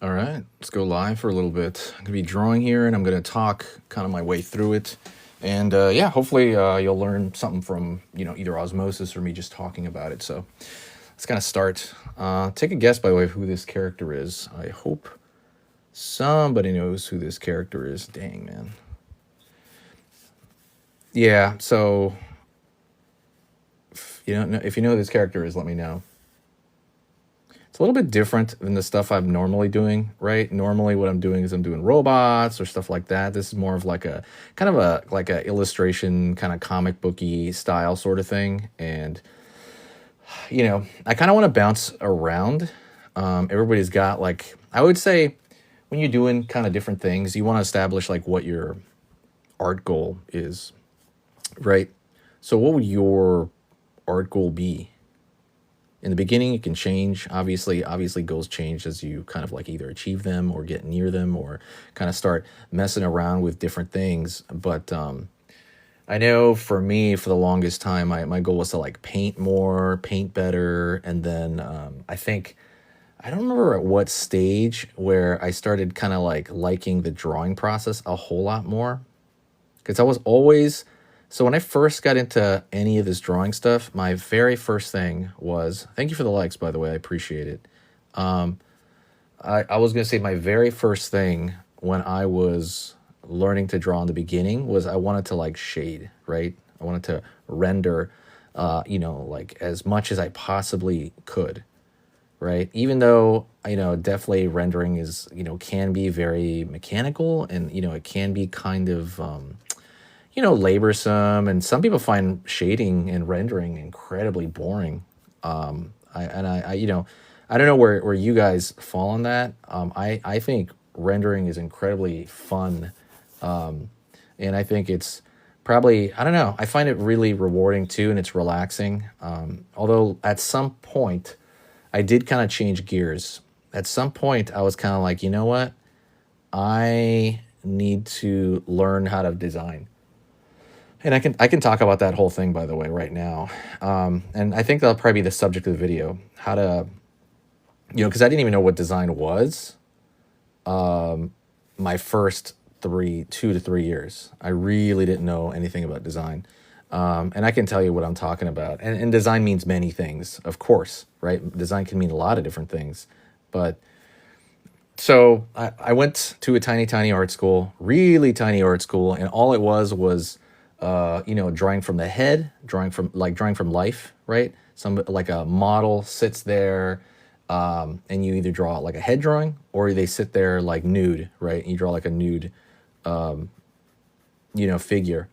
All right, let's go live for a little bit. I'm gonna be drawing here, and I'm gonna talk kind of my way through it, and yeah, hopefully you'll learn something from either osmosis or me just talking about it. So let's kind of start. Take a guess, by the way, of who this character is. I hope somebody knows who this character is. Dang, man. Yeah. So if you know who this character is, let me know. It's a little bit different than the stuff I'm normally doing, right? Normally what I'm doing is I'm doing robots or stuff like that. This is more of like a kind of a like a illustration kind of comic booky style sort of thing. And I kind of want to bounce around. Everybody's got like I would say when you're doing kind of different things, you want to establish like what your art goal is, right? So what would your art goal be? In the beginning, it can change. Obviously goals change as you kind of like either achieve them or get near them or kind of start messing around with different things. But I know for me, for the longest time, my goal was to like paint more, paint better. And then I don't remember at what stage where I started kind of like liking the drawing process a whole lot more. Because I was always so when I first got into any of this drawing stuff, my very first thing was thank you for the likes, by the way, I appreciate it. I was gonna say my very first thing when I was learning to draw in the beginning was I wanted to like shade, right? I wanted to render, like as much as I possibly could, right? Even though definitely rendering is can be very mechanical and it can be kind of laborsome, and some people find shading and rendering incredibly boring. I don't know where you guys fall on that. I think rendering is incredibly fun, and I think it's probably I don't know. I find it really rewarding too, and it's relaxing. Although at some point, I did kind of change gears. At some point, I was kind of like, you know what, I need to learn how to design. And I can talk about that whole thing, by the way, right now. And I think that'll probably be the subject of the video. How to, because I didn't even know what design was. My first 2 to 3 years, I really didn't know anything about design. And I can tell you what I'm talking about. And design means many things, of course, right? Design can mean a lot of different things. But so I went to a tiny art school, really tiny art school, and all it was drawing from the head, drawing from life, right? Some like a model sits there, and you either draw like a head drawing or they sit there like nude, right? And you draw like a nude, figure.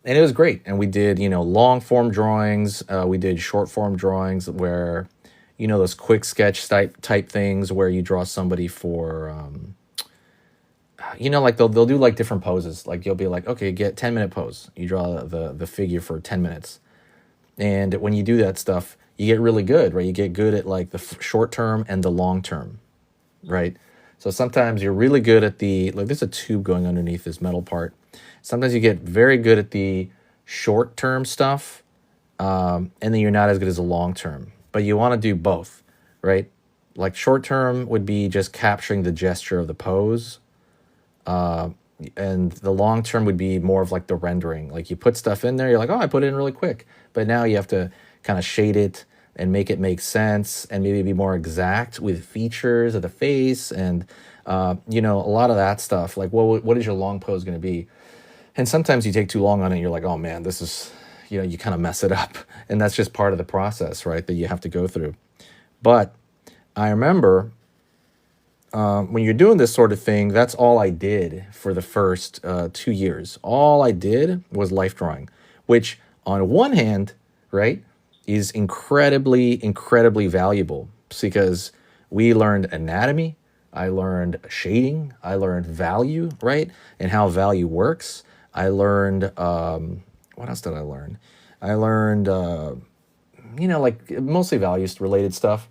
And it was great. And we did, long form drawings. We did short form drawings where, those quick sketch type things where you draw somebody for, like they'll do like different poses. Like you'll be like, okay, get 10-minute pose. You draw the figure for 10 minutes. And when you do that stuff, you get really good, right? You get good at like the short term and the long term, right? So sometimes you're really good at there's a tube going underneath this metal part. Sometimes you get very good at the short term stuff, and then you're not as good as the long term. But you want to do both, right? Like short term would be just capturing the gesture of the pose, and the long term would be more of like the rendering. Like you put stuff in there, you're like, oh, I put it in really quick. But now you have to kind of shade it and make it make sense and maybe be more exact with features of the face and, a lot of that stuff. Like, what is your long pose going to be? And sometimes you take too long on it and you're like, oh man, this is, you kind of mess it up. And that's just part of the process, right? That you have to go through. But I remember when you're doing this sort of thing, that's all I did for the first 2 years. All I did was life drawing, which on one hand, right, is incredibly valuable because we learned anatomy, I learned shading, I learned value, right, and how value works. I learned, what else did I learn? I learned, like mostly values related stuff.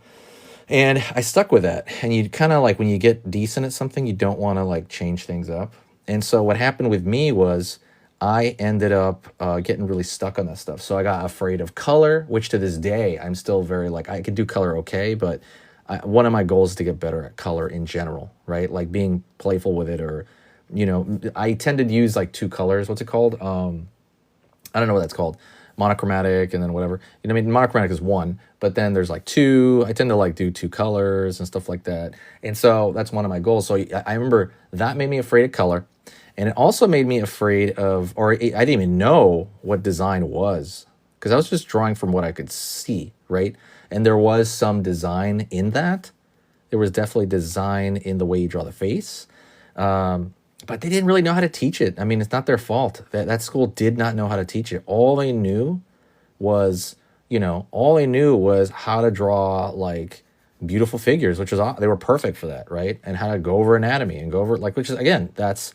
And I stuck with that. And you kind of like when you get decent at something, you don't want to like change things up. And so what happened with me was I ended up getting really stuck on that stuff. So I got afraid of color, which to this day, I'm still very like, I could do color okay, but one of my goals is to get better at color in general, right? Like being playful with it, or I tend to use like two colors. What's it called? I don't know what that's called. Monochromatic, and then whatever. You know what I mean? Monochromatic is one, but then there's like two. I tend to like do two colors and stuff like that. And so that's one of my goals. So I remember that made me afraid of color. And it also made me afraid of, or I didn't even know what design was, because I was just drawing from what I could see, right? And there was some design in that. There was definitely design in the way you draw the face. But they didn't really know how to teach it. I mean, it's not their fault. That school did not know how to teach it. Was, all they knew was how to draw like beautiful figures, which was, they were perfect for that, right? And how to go over anatomy and go over like, which is, again, that's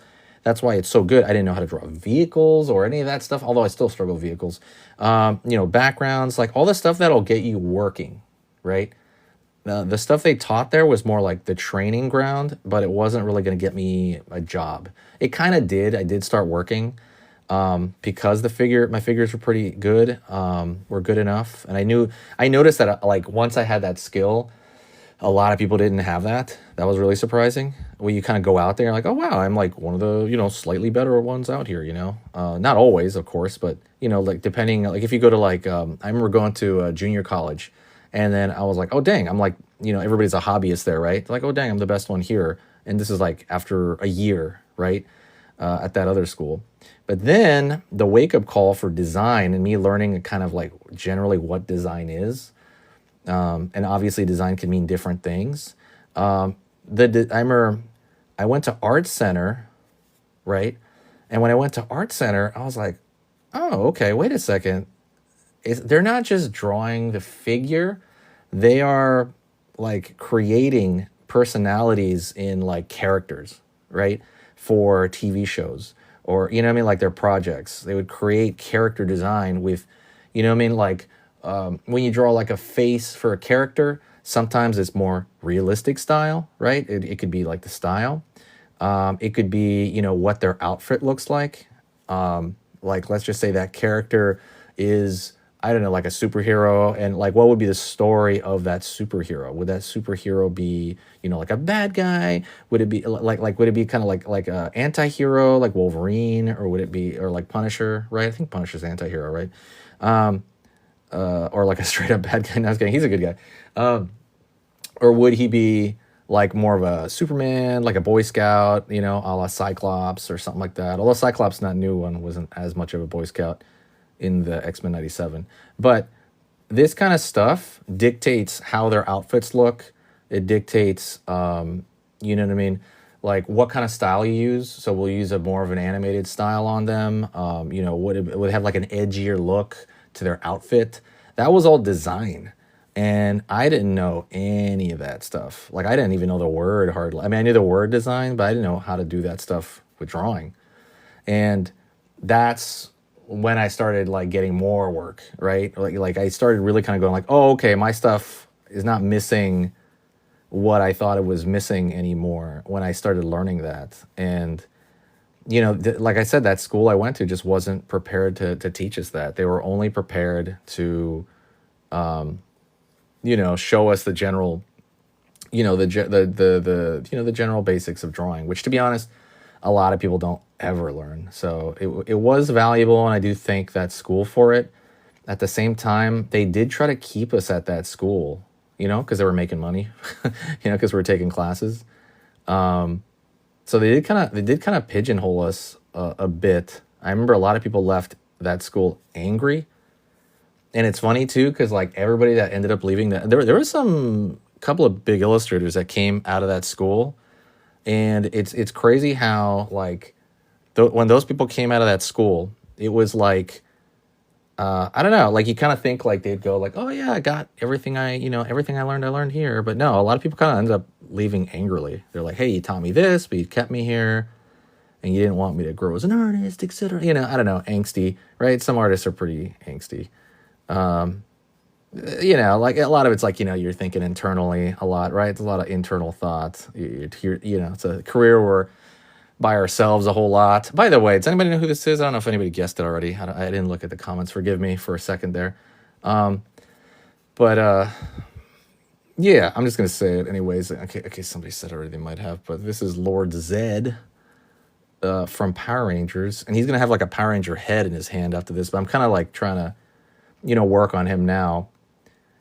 why it's so good. I didn't know how to draw vehicles or any of that stuff, although I still struggle with vehicles. Backgrounds, like all the stuff that'll get you working, right? The stuff they taught there was more like the training ground, but it wasn't really going to get me a job. It kind of did. I did start working because my figures were pretty good, were good enough. And I noticed that like once I had that skill, a lot of people didn't have that. That was really surprising. When you kind of go out there, like, oh wow, I'm like one of the slightly better ones out here. Not always, of course, but like depending, like if you go to like I remember going to junior college, and then I was like, oh dang, I'm like everybody's a hobbyist there, right? Like, oh dang, I'm the best one here, and this is like after a year, right, at that other school. But then the wake up call for design and me learning kind of like generally what design is. And obviously design can mean different things. I remember I went to art center, right? And when I went to art center, I was like, oh, okay, wait a second. They're not just drawing the figure. They are like creating personalities in like characters, right? For TV shows or, like their projects. They would create character design with, like, when you draw like a face for a character, sometimes it's more realistic style, right? It could be like the style. It could be, what their outfit looks like. Like, let's just say that character is, I don't know, like a superhero, and like, what would be the story of that superhero? Would that superhero be, like a bad guy? Would it be would it be kind of like a anti-hero, like Wolverine, or would it be, or like Punisher, right? I think Punisher's anti-hero, right? Or like a straight up bad guy. No, I was kidding. He's a good guy. Or would he be like more of a Superman, like a Boy Scout, a la Cyclops or something like that? Although Cyclops, not new one, wasn't as much of a Boy Scout in the X-Men 97. But this kind of stuff dictates how their outfits look. It dictates, you know what I mean? Like what kind of style you use. So we'll use a more of an animated style on them. Would it have like an edgier look to their outfit? That was all design. And I didn't know any of that stuff. Like I didn't even know the word hardly. I mean, I knew the word design, but I didn't know how to do that stuff with drawing. And that's when I started like getting more work, right? Like I started really kind of going like, oh, okay, my stuff is not missing what I thought it was missing anymore when I started learning that. And like I said, that school I went to just wasn't prepared to teach us that. They were only prepared to, show us the general, the general basics of drawing, which to be honest, a lot of people don't ever learn. So it was valuable, and I do thank that school for it. At the same time, they did try to keep us at that school, because they were making money, because we were taking classes. So they did kind of pigeonhole us a bit. I remember a lot of people left that school angry, and it's funny too because like everybody that ended up leaving that, there was some couple of big illustrators that came out of that school, and it's crazy how like when those people came out of that school, it was like I don't know, like you kind of think like they'd go like, oh yeah, I got everything everything I learned here, but no, a lot of people kind of ended up leaving angrily. They're like, hey, you taught me this, but you kept me here, and you didn't want me to grow as an artist, etc. I don't know, angsty, right? Some artists are pretty angsty. Like a lot of it's like, you're thinking internally a lot, right? It's a lot of internal thoughts. It's a career where by ourselves a whole lot. By the way, does anybody know who this is? I don't know if anybody guessed it already. I didn't look at the comments. Forgive me for a second there. But Yeah, I'm just gonna say it anyways. Okay, somebody said already they might have, but this is Lord Zed from Power Rangers, and he's gonna have like a Power Ranger head in his hand after this. But I'm kind of like trying to, work on him now.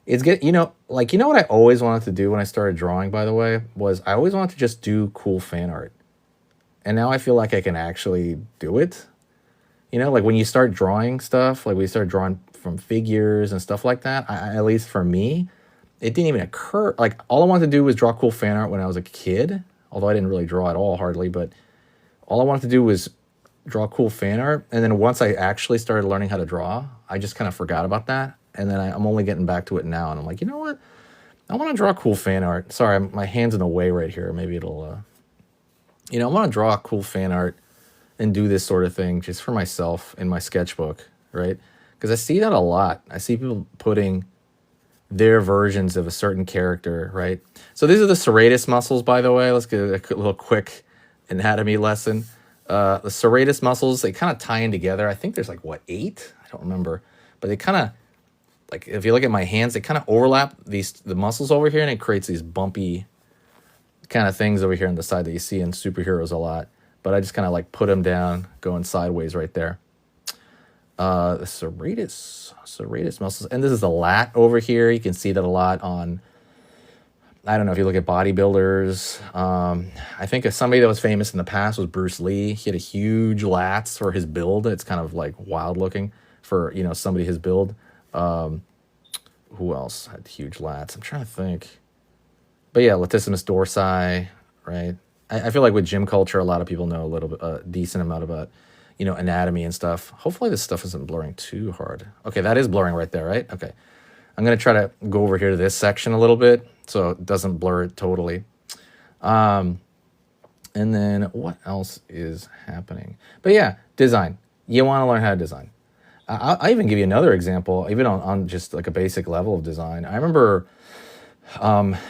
It's get like what I always wanted to do when I started drawing, by the way, was I always wanted to just do cool fan art, and now I feel like I can actually do it. Like when you start drawing stuff, like we start drawing from figures and stuff like that. At least for me, it didn't even occur. Like all I wanted to do was draw cool fan art when I was a kid. Although I didn't really draw at all, hardly. But all I wanted to do was draw cool fan art. And then once I actually started learning how to draw, I just kind of forgot about that. And then I'm only getting back to it now. And I'm like, you know what? I want to draw cool fan art. Sorry, my hand's in the way right here. Maybe it'll, I want to draw cool fan art and do this sort of thing just for myself in my sketchbook, right? Because I see that a lot. I see people putting their versions of a certain character, right? So these are the serratus muscles, by the way. Let's get a little quick anatomy lesson. The serratus muscles, they kind of tie in together. I think there's like, what, 8? I don't remember. But they kind of, like, if you look at my hands, they kind of overlap the muscles over here, and it creates these bumpy kind of things over here on the side that you see in superheroes a lot. But I just kind of like put them down, going sideways right there. The serratus muscles. And this is the lat over here. You can see that a lot on, I don't know if you look at bodybuilders. I think somebody that was famous in the past was Bruce Lee. He had a huge lats for his build. It's kind of like wild looking for, somebody his build. Who else had huge lats? I'm trying to think. But yeah, latissimus dorsi, right? I feel like with gym culture, a lot of people know a little bit, a decent amount about, anatomy and stuff. Hopefully this stuff isn't blurring too hard. Okay, that is blurring right there, right? Okay. I'm going to try to go over here to this section a little bit so it doesn't blur it totally. And then what else is happening? But yeah, design. You want to learn how to design. I even give you another example, even on just like a basic level of design. I remember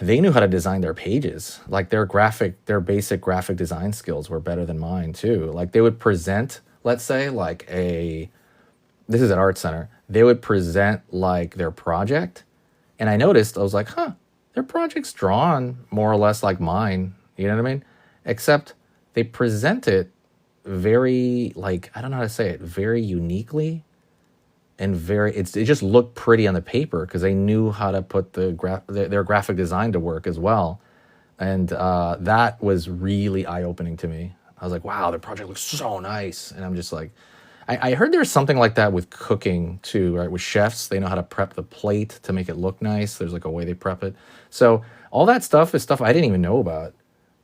they knew how to design their pages. Like their basic graphic design skills were better than mine too. Like they would present, let's say, this is at Art Center. They would present like their project, and I was like, their project's drawn more or less like mine. You know what I mean? Except they present it very, like, I don't know how to say it, very uniquely. And it just looked pretty on the paper because they knew how to put their graphic design to work as well. And that was really eye-opening to me. I was like, wow, their project looks so nice. And I'm just like, I heard there's something like that with cooking too, right? With chefs, they know how to prep the plate to make it look nice. There's like a way they prep it. So all that stuff is stuff I didn't even know about,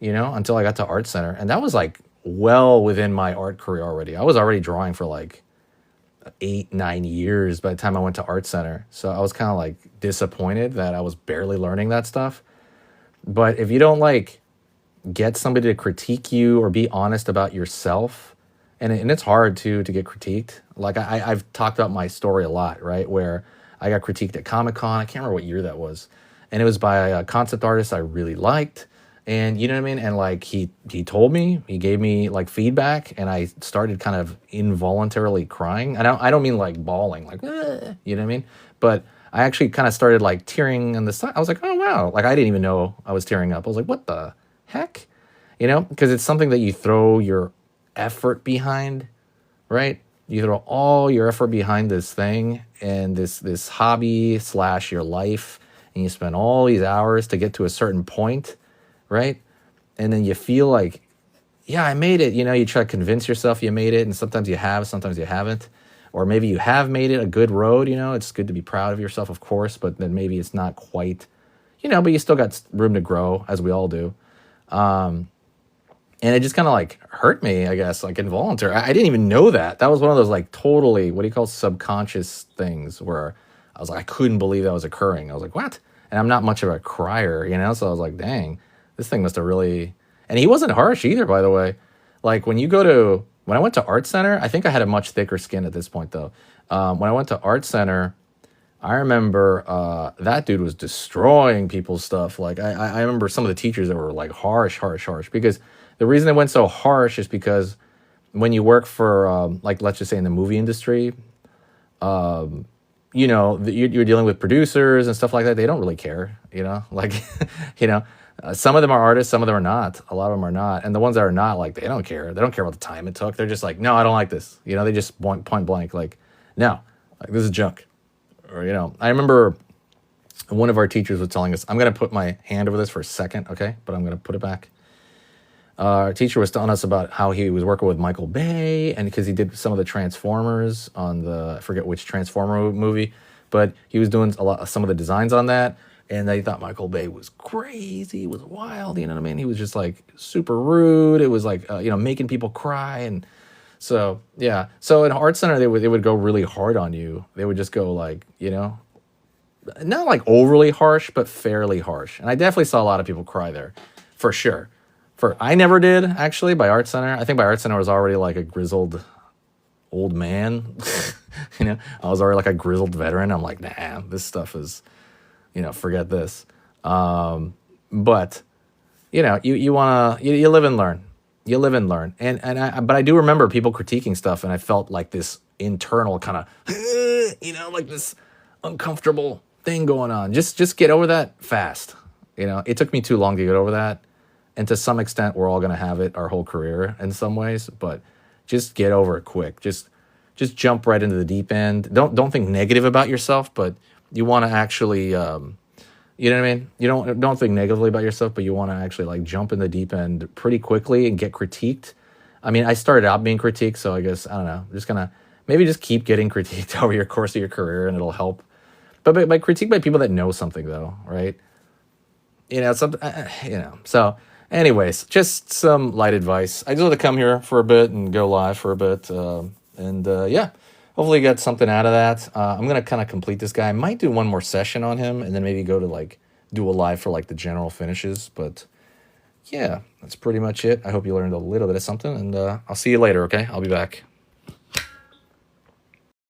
until I got to Art Center. And that was like well within my art career already. I was already drawing for like 8-9 years by the time I went to Art Center. So I was kind of like disappointed that I was barely learning that stuff. But if you don't like get somebody to critique you or be honest about yourself, and it's hard to get critiqued. Like I've talked about my story a lot, right? Where I got critiqued at Comic-Con. I can't remember what year that was. And it was by a concept artist I really liked. And you know what I mean? And like he told me, he gave me like feedback, and I started kind of involuntarily crying. I don't mean like bawling, like, you know what I mean? But I actually kind of started like tearing on the side. I was like, oh wow. Like I didn't even know I was tearing up. I was like, what the heck? Because it's something that you throw your effort behind, right? You throw all your effort behind this thing and this hobby / your life, and you spend all these hours to get to a certain point, right? And then you feel like, yeah, I made it. You try to convince yourself you made it, and sometimes you have, sometimes you haven't. Or maybe you have made it a good road, it's good to be proud of yourself, of course, but then maybe it's not quite, but you still got room to grow, as we all do. And it just kind of like hurt me, I guess, like involuntary. I didn't even know that. That was one of those like totally, what do you call, subconscious things where I was like, I couldn't believe that was occurring. I was like, what? And I'm not much of a crier, so I was like, dang, this thing must have really... And he wasn't harsh either, by the way. Like when I went to Art Center, I think I had a much thicker skin at this point though. When I went to Art Center, I remember that dude was destroying people's stuff. Like I remember some of the teachers that were like harsh, because the reason they went so harsh is because when you work for, like, let's just say in the movie industry, you're dealing with producers and stuff like that. They don't really care, like, you know, some of them are artists, some of them are not. A lot of them are not. And the ones that are not, like, they don't care. They don't care about the time it took. They're just like, no, I don't like this. They just point blank, like, no, like, this is junk. Or, I remember one of our teachers was telling us, I'm going to put my hand over this for a second, okay? But I'm going to put it back. Our teacher was telling us about how he was working with Michael Bay, and because he did some of the Transformers on I forget which Transformer movie, but he was doing some of the designs on that, and they thought Michael Bay was crazy, was wild, you know what I mean? He was just like super rude. It was like, making people cry. And so, yeah. So in Art Center, they would go really hard on you. They would just go like, not like overly harsh, but fairly harsh. And I definitely saw a lot of people cry there, for sure. I never did, actually, by Art Center. I think by Art Center I was already like a grizzled old man. I was already like a grizzled veteran. I'm like, nah, this stuff is, forget this. But, you want to, you live and learn. You live and learn. But I do remember people critiquing stuff, and I felt like this internal kind of, like this uncomfortable thing going on. Just get over that fast. It took me too long to get over that. And to some extent, we're all going to have it our whole career in some ways, but just get over it quick. Just jump right into the deep end. Don't think negative about yourself, but you want to actually, you know what I mean? You don't think negatively about yourself, but you want to actually like jump in the deep end pretty quickly and get critiqued. I mean, I started out being critiqued, so I guess, I don't know, just going to maybe just keep getting critiqued over your course of your career, and it'll help. But by critique by people that know something, though, right? So... Anyways, just some light advice. I just want to come here for a bit and go live for a bit. Yeah, hopefully you got something out of that. I'm going to kind of complete this guy. I might do one more session on him and then maybe go to like do a live for like the general finishes. But yeah, that's pretty much it. I hope you learned a little bit of something, and I'll see you later, okay? I'll be back.